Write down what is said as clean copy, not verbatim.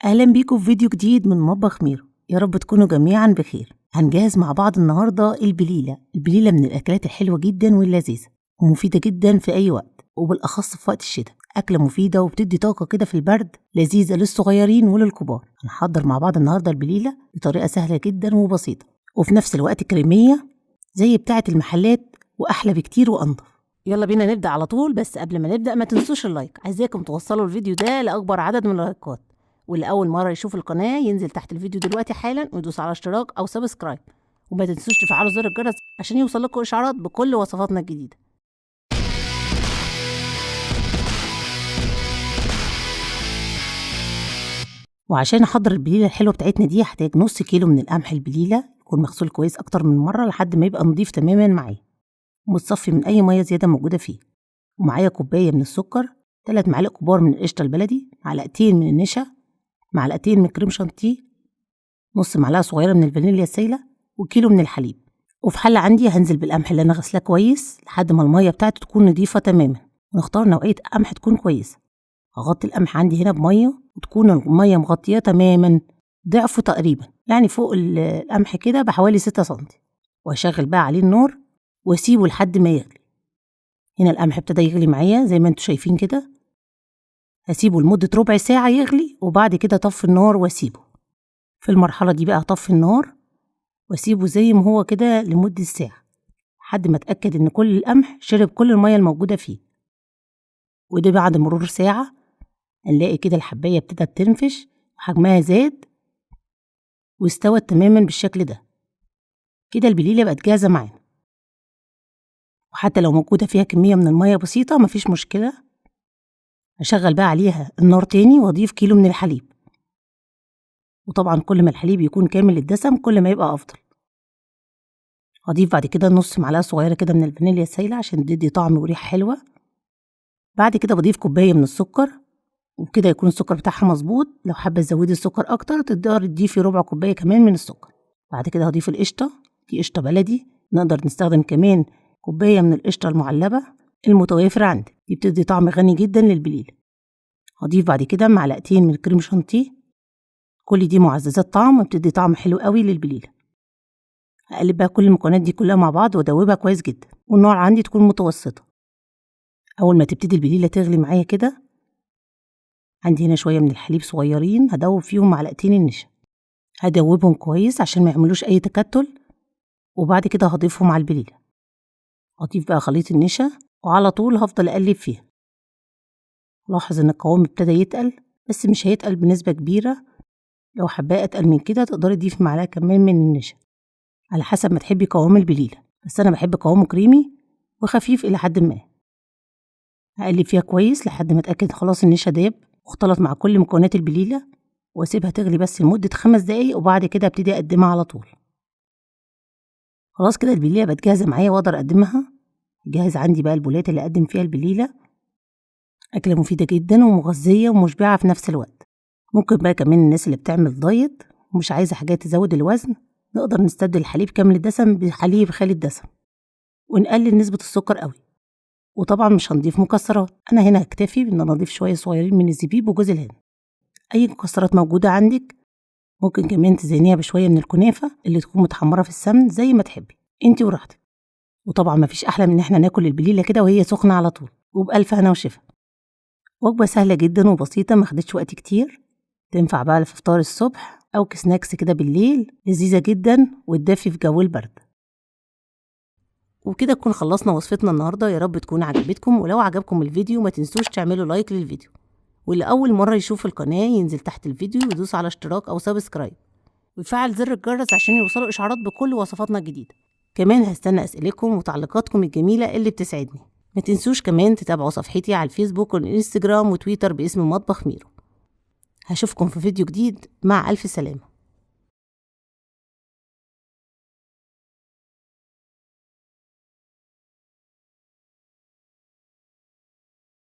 أهلا بيكم في فيديو جديد من مطبخ ميرو. يا رب تكونوا جميعا بخير. هنجهز مع بعض النهاردة البليلة من الأكلات الحلوة جدا واللذيذة ومفيدة جدا في أي وقت، وبالأخص في وقت الشتاء. أكلة مفيدة وبتدي طاقة كده في البرد، لذيذة للصغيرين وللكبار. هنحضر مع بعض النهاردة البليلة بطريقة سهلة جدا وبسيطة، وفي نفس الوقت كريمية زي بتاعة المحلات وأحلى بكتير وأنضف. يلا بينا نبدأ على طول، بس قبل ما نبدأ ما تنسوش اللايك. عايزاكم توصلوا الفيديو ده لأكبر عدد من اللايكات، واللي أول مرة يشوف القناة ينزل تحت الفيديو دلوقتي حالا ويدوس على اشتراك أو سبسكرايب، وما تنسوش تفعلوا زر الجرس عشان يوصل لكم إشعارات بكل وصفاتنا الجديدة. وعشان أحضر البليلة الحلوة بتاعتنا دي هحتاج نص كيلو من القمح البليلة، يكون مغسول كويس أكتر من مرة لحد ما يبقى نضيف تماما معايا ومتصفي من أي مية زيادة موجودة فيه. ومعايا كوباية من السكر، 3 معالق كبار من القشطة البلدي، معلقتين من النشا، معلقتين من كريم شانتيه، نص معلقة صغيرة من الفانيليا السايلة، وكيلو من الحليب. وفي حلة عندي هنزل بالقمح اللي أنا غسلاه كويس لحد ما المية بتاعته تكون نضيفة تماما، ونختار نوعية قمح تكون كويسة. هغطي القمح عندي هنا بمية، وتكون المية مغطية تماما ضعفه تقريبا، يعني فوق القمح كده بحوالي 6 سنتي. وهشغل بقى عليه النار واسيبه لحد ما يغلي. هنا القمح ابتدى يغلي معايا زي ما انتوا شايفين كده. هسيبه لمدة ربع ساعة يغلي، وبعد كده اطفي النار واسيبه. في المرحلة دي بقى هطفي النار واسيبه زي ما هو كده لمدة ساعة لحد ما اتأكد ان كل القمح شرب كل المية الموجودة فيه. وده بعد مرور ساعة هنلاقي كده الحباية ابتدت تنفش وحجمها زاد واستوت تماما بالشكل ده. كده البليلة بقت جاهزة معانا، وحتى لو موجودة فيها كمية من المية بسيطة مفيش مشكلة. هشغل بقى عليها النار تاني واضيف كيلو من الحليب، وطبعا كل ما الحليب يكون كامل الدسم كل ما يبقى افضل. هضيف بعد كده نص معلقة صغيرة كده من الفانيليا السايلة عشان تدي طعم وريحة حلوة. بعد كده بضيف كوباية من السكر، وبكده يكون السكر بتاعها مظبوط. لو حابة تزودي السكر اكتر تقدري تضيفي ربع كوباية كمان من السكر. بعد كده هضيف القشطة، دي قشطة بلدي، نقدر نستخدم كمان كوباية من القشطة المعلبة المتوافرة عندك، دي بتدي طعم غني جدا للبليلة. هضيف بعد كده معلقتين من كريم شانتيه، كل دي معززات طعم بتدي طعم حلو قوي للبليلة. هقلب بقى كل المكونات دي كلها مع بعض وادوبها كويس جدا، والنار عندي تكون متوسطة. اول ما تبتدي البليلة تغلي معايا كده، عندي هنا شوية من الحليب صغيرين هدوب فيهم معلقتين النشا، هدوبهم كويس عشان ما يعملوش اي تكتل. وبعد كده هضيفهم على البليلة. هضيف بقى خليط النشا وعلى طول هفضل اقلب فيها. لاحظ ان القوام ابتدى يتقل، بس مش هيتقل بنسبة كبيرة. لو حباه اتقل من كده تقدري تضيفي معلقة كمان من النشا على حسب ما تحبي قوام البليلة، بس انا بحب قوامه كريمي وخفيف الى حد ما. هقلب فيها كويس لحد ما اتاكد خلاص النشا داب واختلط مع كل مكونات البليلة، واسيبها تغلي بس لمدة 5 دقايق، وبعد كده ابتدي اقدمها على طول. خلاص كده البليلة بقت جاهزة معايا واقدر اقدمها. جاهز عندي بقى البولات اللي اقدم فيها البليلة. اكلة مفيدة جدا ومغذية ومشبعة في نفس الوقت. ممكن بقى كمان الناس اللي بتعمل دايت ومش عايزة حاجات تزود الوزن، نقدر نستبدل الحليب كامل الدسم بحليب خالي الدسم، ونقلل نسبة السكر قوي. وطبعا مش هنضيف مكسرات، انا هنا هكتفي بان انا اضيف شوية صغيرين من الزبيب وجوز الهند. اي مكسرات موجودة عندك، ممكن كمان تزينيها بشوية من الكنافة اللي تكون متحمرة في السمن زي ما تحبي انتي وراحتك. وطبعا مفيش احلى من ان احنا ناكل البليلة كده وهي سخنة على طول، وبألف هنا وشفا. وجبة سهلة جدا وبسيطة، ما خدتش وقت كتير، تنفع بقى في فطار الصبح أو كسناكس كده بالليل، لذيذة جدا وتدفي في جو البرد. وكده نكون خلصنا وصفتنا النهاردة. يا رب تكون عجبتكم، ولو عجبكم الفيديو ما تنسوش تعملوا لايك للفيديو، واللي أول مرة يشوف القناة ينزل تحت الفيديو ويدوس على اشتراك أو سبسكرايب، ويفعل زر الجرس عشان يوصلوا إشعارات بكل وصفاتنا الجديدة. كمان هستنى أسئلتكم وتعليقاتكم الجميلة اللي بتسعدني. ما تنسوش كمان تتابعوا صفحتي على الفيسبوك والإنستجرام وتويتر باسم مطبخ ميرو. هشوفكم في فيديو جديد، مع ألف سلامة.